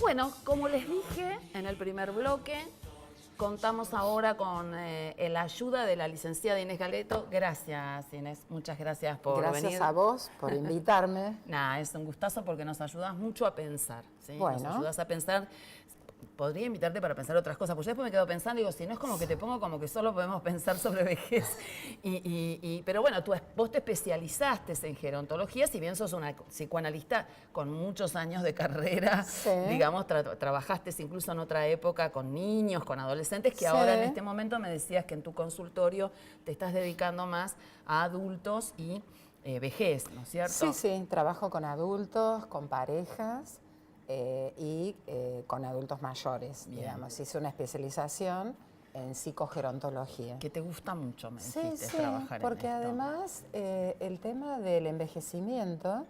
Bueno, como les dije en el primer bloque, contamos ahora con la ayuda de la licenciada Inés Galeto. Gracias, Inés. Muchas gracias por venir. Gracias a vos por invitarme. Nada, es un gustazo porque nos ayudas mucho a pensar, ¿sí? Bueno. Nos ayudas a pensar. Podría invitarte para pensar otras cosas, porque yo después me quedo pensando y digo, si no es como que te pongo como que solo podemos pensar sobre vejez. Pero bueno, vos te especializaste en gerontología, si bien sos una psicoanalista con muchos años de carrera, Sí. digamos, trabajaste incluso en otra época con niños, con adolescentes, que Sí. ahora en este momento me decías que en tu consultorio te estás dedicando más a adultos y vejez, ¿no es cierto? Sí, sí, trabajo con adultos, con parejas y con adultos mayores, Bien. digamos. Hice una especialización en psicogerontología. Que te gusta mucho, me Sí, dijiste, sí, trabajar porque en esto. además el tema del envejecimiento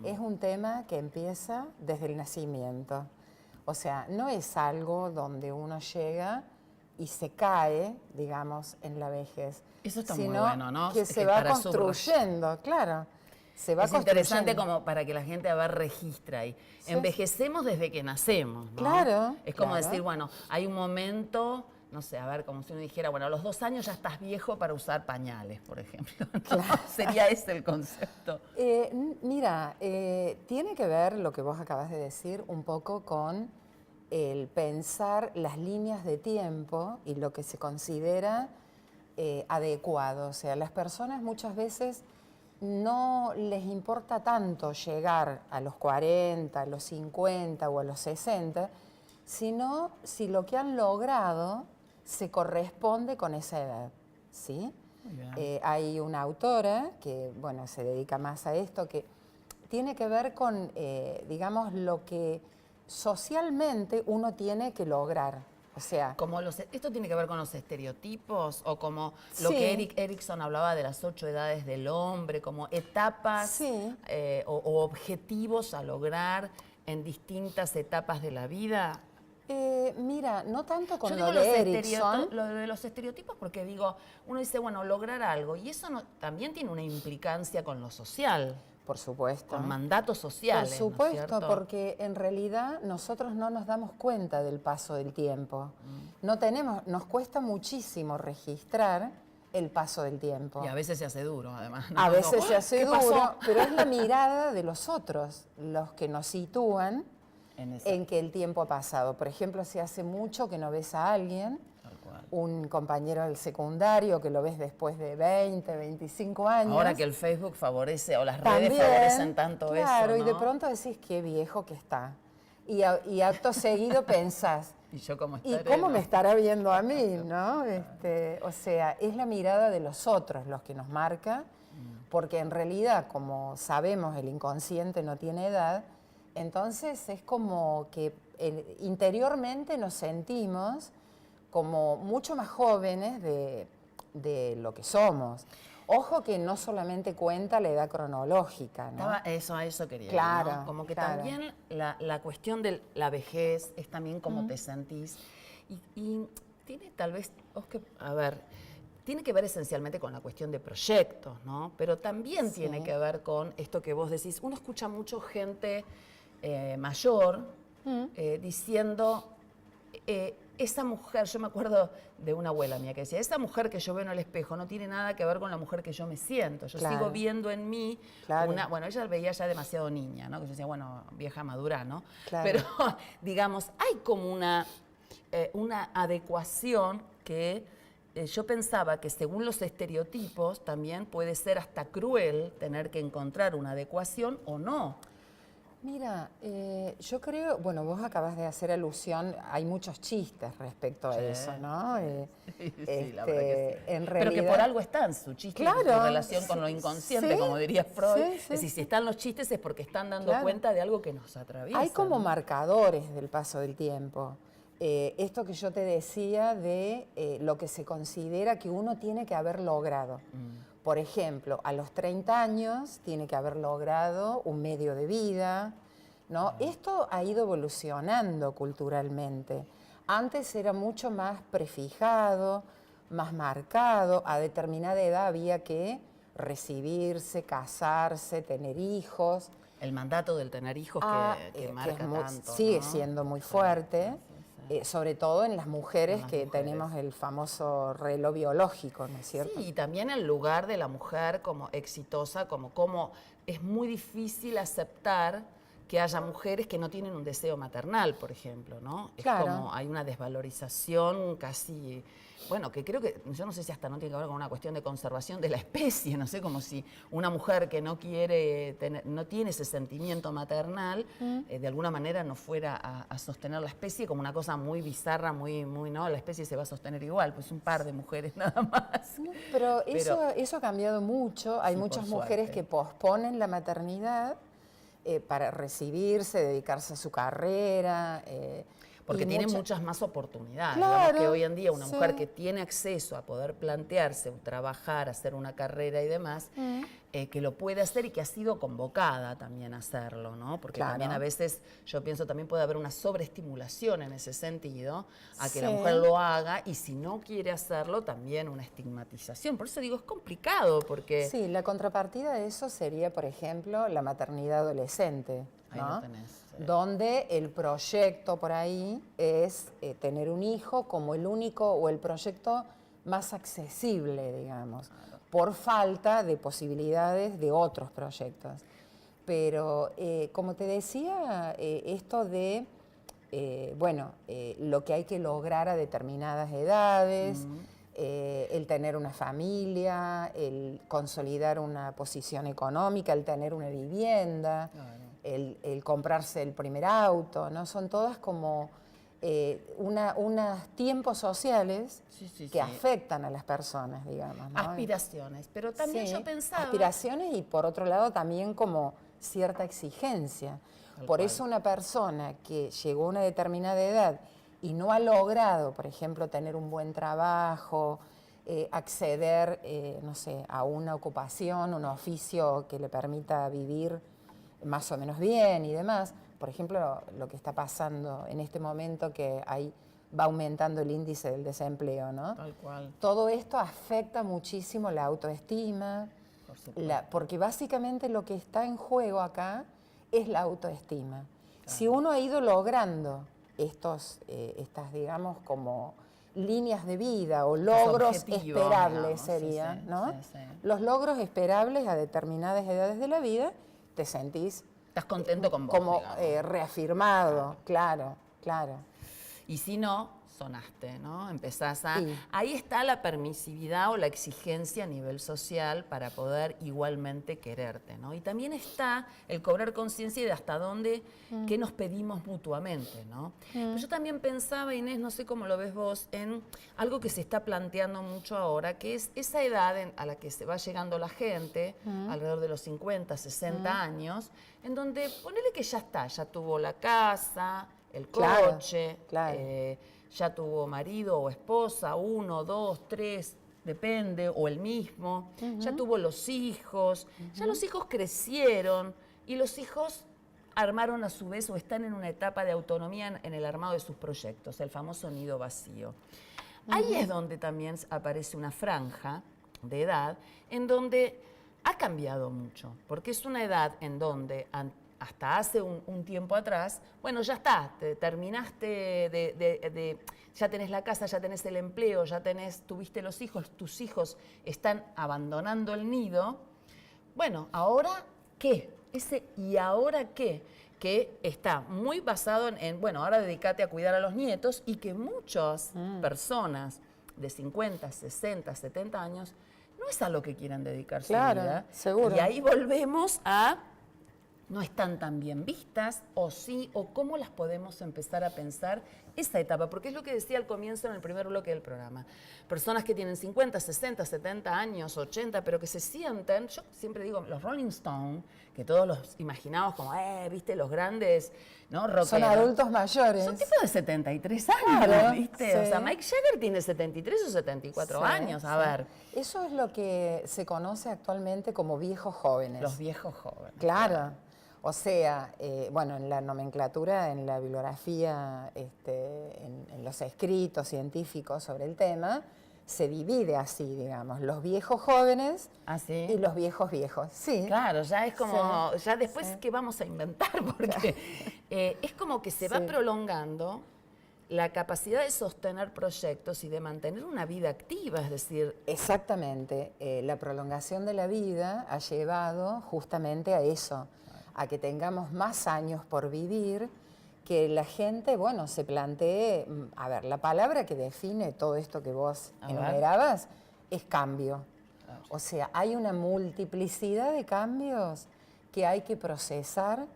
es un tema que empieza desde el nacimiento. O sea, no es algo donde uno llega y se cae, digamos, en la vejez. Eso está sino muy bueno, ¿no? que Es se que va para construyendo, claro. Se va Es interesante construyendo. como para que la gente a ver registra ahí. Sí, Envejecemos desde que nacemos, ¿no? Claro, Es como claro. decir, bueno, hay un momento, no sé, a ver, como si uno dijera, bueno, a los 2 años ya estás viejo para usar pañales, por ejemplo. ¿No? Claro. Sería ese el concepto. Mira, tiene que ver lo que vos acabas de decir un poco con el pensar las líneas de tiempo y lo que se considera adecuado. O sea, las personas muchas veces no les importa tanto llegar a los 40, a los 50 o a los 60, sino si lo que han logrado se corresponde con esa edad, ¿sí? Muy bien. Hay una autora que, bueno, se dedica más a esto, que tiene que ver con, digamos, lo que socialmente uno tiene que lograr. O sea, Como ¿esto tiene que ver con los estereotipos o como lo Sí. que Erik Erikson hablaba de las 8 edades del hombre, como etapas Sí. o objetivos a lograr en distintas etapas de la vida? mira, no tanto con Yo lo digo de Erickson. lo de los estereotipos porque digo, uno dice, bueno, lograr algo, y eso también tiene una implicancia con lo social, Por supuesto. con mandatos sociales, Por supuesto, ¿no es cierto? porque en realidad nosotros no nos damos cuenta del paso del tiempo. Nos cuesta muchísimo registrar el paso del tiempo. Y a veces se hace duro, además, ¿no? A veces Como, se hace ¿qué duro, pasó? pero es la mirada de los otros los que nos sitúan En esa- en que el tiempo ha pasado. Por ejemplo, si hace mucho que no ves a alguien, Tal cual. un compañero del secundario que lo ves después de 20, 25 años. Ahora que el Facebook favorece, o las también, redes favorecen tanto claro, eso, y de ¿no? pronto decís qué viejo que está. Y acto seguido pensás, Y yo como ¿y estaré, cómo ¿no? me estará viendo a mí? ¿No? O sea, es la mirada de los otros los que nos marca, porque en realidad, como sabemos, el inconsciente no tiene edad, entonces es como que interiormente nos sentimos como mucho más jóvenes de lo que somos. Ojo que no solamente cuenta la edad cronológica, ¿no? A eso quería ir, Claro, ¿no? Como que claro. también la cuestión de la vejez es también cómo te sentís. Y tiene tal vez, a ver, tiene que ver esencialmente con la cuestión de proyectos, ¿no? Pero también Sí. tiene que ver con esto que vos decís. Uno escucha mucho gente mayor diciendo... esa mujer, yo me acuerdo de una abuela mía que decía, esa mujer que yo veo en el espejo no tiene nada que ver con la mujer que yo me siento. Yo Claro. sigo viendo en mí Claro. bueno, ella la veía ya demasiado niña, ¿no? Que yo decía, bueno, vieja madura, ¿no? Claro. Pero, digamos, hay como una adecuación que yo pensaba que según los estereotipos también puede ser hasta cruel tener que encontrar una adecuación o no. Mira, yo creo, bueno, vos acabas de hacer alusión, hay muchos chistes respecto a Sí. eso, ¿no? Sí, la verdad que sí. En Pero realidad, que por algo están sus chistes, Claro, su relación con sí, lo inconsciente, sí, como diría Freud. sí, Es sí. decir, si están los chistes es porque están dando Claro. cuenta de algo que nos atraviesa. hay como ¿no? marcadores del paso del tiempo. Esto que yo te decía de lo que se considera que uno tiene que haber logrado. Por ejemplo, a los 30 años tiene que haber logrado un medio de vida, ¿no? Esto ha ido evolucionando culturalmente. Antes era mucho más prefijado, más marcado. A determinada edad había que recibirse, casarse, tener hijos. El mandato del tener hijos que marca tanto, sigue ¿no? siendo muy fuerte, sobre todo en las mujeres En las que mujeres. tenemos el famoso reloj biológico, ¿no es cierto? Sí, y también el lugar de la mujer como exitosa, como es muy difícil aceptar que haya mujeres que no tienen un deseo maternal, por ejemplo, ¿no? Claro. Es como hay una desvalorización casi, bueno, que creo que, yo no sé si hasta no tiene que ver con una cuestión de conservación de la especie, no sé, como si una mujer que no quiere tener, no tiene ese sentimiento maternal, de alguna manera no fuera a sostener la especie como una cosa muy bizarra, muy, no, la especie se va a sostener igual, pues un par de mujeres nada más. No, pero eso ha cambiado mucho. Hay Sí, muchas por mujeres suerte. que posponen la maternidad para recibirse, dedicarse a su carrera. Porque y tiene muchas más oportunidades. Claro, Digamos que hoy en día una sí. mujer que tiene acceso a poder plantearse, trabajar, hacer una carrera y demás, que lo puede hacer y que ha sido convocada también a hacerlo, ¿no? Porque Claro. también a veces, yo pienso, también puede haber una sobreestimulación en ese sentido, a que la Sí. mujer lo haga, y si no quiere hacerlo, también una estigmatización. Por eso digo, es complicado, porque... Sí, la contrapartida de eso sería, por ejemplo, la maternidad adolescente, Ahí ¿no? lo tenés, sí. Donde el proyecto por ahí es tener un hijo como el único o el proyecto más accesible, digamos, por falta de posibilidades de otros proyectos. Pero, como te decía, esto de, lo que hay que lograr a determinadas edades, el tener una familia, el consolidar una posición económica, el tener una vivienda, el comprarse el primer auto, ¿no? Son todas como unos tiempos sociales que afectan a las personas, digamos, ¿no? Aspiraciones, pero también Sí, yo pensaba... aspiraciones y por otro lado también como cierta exigencia. Por eso una persona que llegó a una determinada edad y no ha logrado, por ejemplo, tener un buen trabajo, acceder, no sé, a una ocupación, un oficio que le permita vivir más o menos bien y demás. Por ejemplo, lo que está pasando en este momento que va aumentando el índice del desempleo, ¿no? Tal cual. Todo esto afecta muchísimo la autoestima, Por supuesto. porque básicamente lo que está en juego acá es la autoestima. Claro. Si uno ha ido logrando estas, digamos, como líneas de vida o logros esperables, digamos, sería, sí, ¿no? Sí, sí. Los logros esperables a determinadas edades de la vida, te sentís Estás contento con vos, como digamos. reafirmado, claro. Y si no, sonaste, ¿no? Empezás a... Sí. Ahí está la permisividad o la exigencia a nivel social para poder igualmente quererte, ¿no? Y también está el cobrar conciencia de hasta dónde, qué nos pedimos mutuamente, ¿no? Pero yo también pensaba, Inés, no sé cómo lo ves vos, en algo que se está planteando mucho ahora, que es esa edad a la que se va llegando la gente, alrededor de los 50, 60 años, en donde ponele que ya está, ya tuvo la casa, el coche, Claro. Ya tuvo marido o esposa, 1, 2, 3, depende, o el mismo, ya tuvo los hijos, ya los hijos crecieron y los hijos armaron a su vez o están en una etapa de autonomía en el armado de sus proyectos, el famoso nido vacío. Ahí es donde también aparece una franja de edad en donde ha cambiado mucho, porque es una edad en donde hasta hace un tiempo atrás, bueno, ya está, terminaste ya tenés la casa, ya tenés el empleo, tuviste los hijos, tus hijos están abandonando el nido. Bueno, ¿ahora qué? Ese ¿y ahora qué? Que está muy basado bueno, ahora dedícate a cuidar a los nietos, y que muchas personas de 50, 60, 70 años no es a lo que quieran dedicar su vida. Seguro. Y ahí volvemos a no están tan bien vistas, o sí, o cómo las podemos empezar a pensar esa etapa, porque es lo que decía al comienzo en el primer bloque del programa. Personas que tienen 50, 60, 70 años, 80, pero que se sienten, yo siempre digo, los Rolling Stones, que todos los imaginamos como, viste, los grandes, ¿no? Rockeros. Son adultos mayores. Son tipos de 73 años, Claro, ¿viste? sí. O sea, Mick Jagger tiene 73 o 74 años, a ver. Eso es lo que se conoce actualmente como viejos jóvenes. Los viejos jóvenes. Claro. O sea, en la nomenclatura, en la bibliografía, en los escritos científicos sobre el tema, se divide así, digamos, los viejos jóvenes ¿Ah, sí? y los viejos viejos. Sí. Claro, ya es como, Sí, ya después, sí. ¿qué vamos a inventar? Porque es como que se va Sí. prolongando la capacidad de sostener proyectos y de mantener una vida activa, es decir, Exactamente. La prolongación de la vida ha llevado justamente a eso, a que tengamos más años por vivir, que la gente, bueno, se plantee, a ver, la palabra que define todo esto que vos A ver. enumerabas es cambio. Claro. O sea, hay una multiplicidad de cambios que hay que procesar,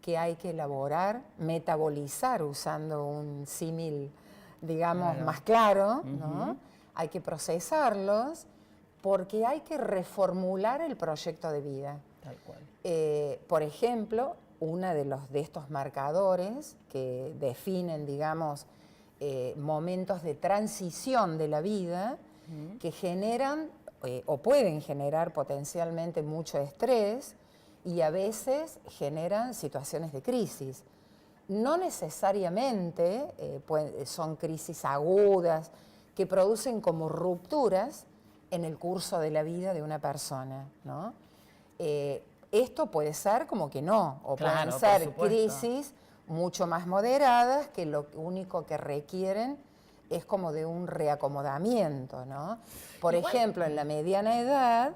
que hay que elaborar, metabolizar, usando un símil, digamos, Claro. más claro, ¿no? Hay que procesarlos porque hay que reformular el proyecto de vida. tal cual. Por ejemplo, uno de estos marcadores que definen, digamos, momentos de transición de la vida que generan o pueden generar potencialmente mucho estrés y a veces generan situaciones de crisis. No necesariamente son crisis agudas que producen como rupturas en el curso de la vida de una persona, ¿no? Esto puede ser como que no, o Claro, pueden por ser supuesto. crisis mucho más moderadas que lo único que requieren es como de un reacomodamiento, ¿no? Por Igual- ejemplo, en la mediana edad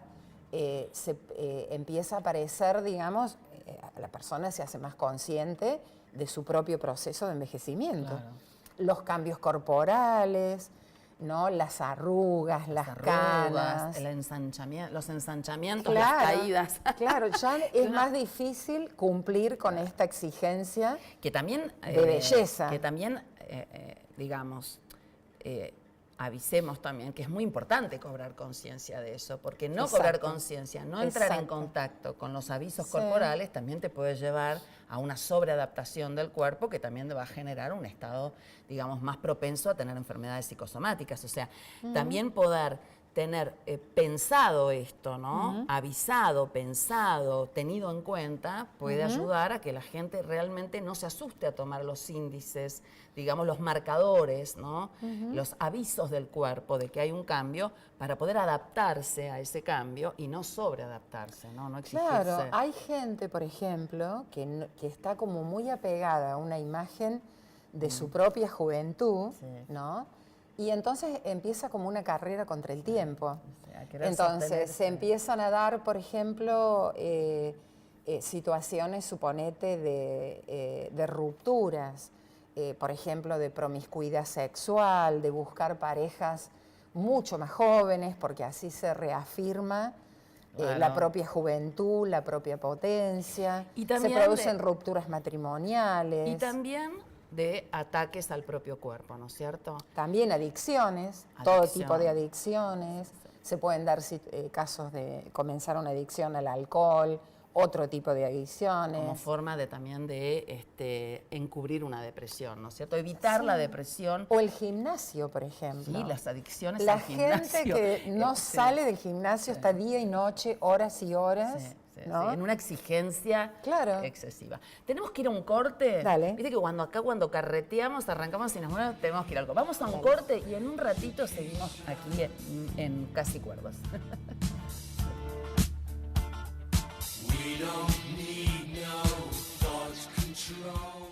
empieza a aparecer, digamos, la persona se hace más consciente de su propio proceso de envejecimiento. Claro. Los cambios corporales, ¿no? Las arrugas, las canas. el ensanchamiento, los ensanchamientos, Claro, las caídas. claro, ya es más difícil cumplir con esta exigencia. Que también, de belleza. Que también, digamos, avisemos también que es muy importante cobrar conciencia de eso, porque no Exacto. cobrar conciencia, no entrar en Exacto. contacto con los avisos Sí. corporales también te puede llevar a una sobreadaptación del cuerpo que también va a generar un estado, digamos, más propenso a tener enfermedades psicosomáticas. O sea, también poder tener pensado esto, ¿no? Avisado, pensado, tenido en cuenta, puede ayudar a que la gente realmente no se asuste a tomar los índices, digamos, los marcadores, ¿no? Los avisos del cuerpo de que hay un cambio para poder adaptarse a ese cambio y no sobreadaptarse, ¿no? No exigirse. Claro, hay gente, por ejemplo, que está como muy apegada a una imagen de su propia juventud, Sí. ¿no? Y entonces empieza como una carrera contra el tiempo. O sea, querer Entonces sostenerse. se empiezan a dar, por ejemplo, situaciones, suponete, de rupturas, por ejemplo, de promiscuidad sexual, de buscar parejas mucho más jóvenes, porque así se reafirma la Claro. propia juventud, la propia potencia, Y se también producen rupturas matrimoniales. Y también de ataques al propio cuerpo, ¿no es cierto? También adicciones, todo tipo de adicciones. Se pueden dar casos de comenzar una adicción al alcohol, otro tipo de adicciones. Como forma de también de encubrir una depresión, ¿no es cierto? Evitar la depresión. O el gimnasio, por ejemplo. Sí, las adicciones La al gente gimnasio. que no Sí, sale del gimnasio está día y noche, horas y horas, sí, sí, ¿no? sí, en una exigencia Claro. excesiva. Tenemos que ir a un corte. Dale. Viste que cuando carreteamos, arrancamos y nos movemos, tenemos que ir a algo. Vamos a un corte y en un ratito seguimos aquí en Casi Cuerdos. We don't need no thought control.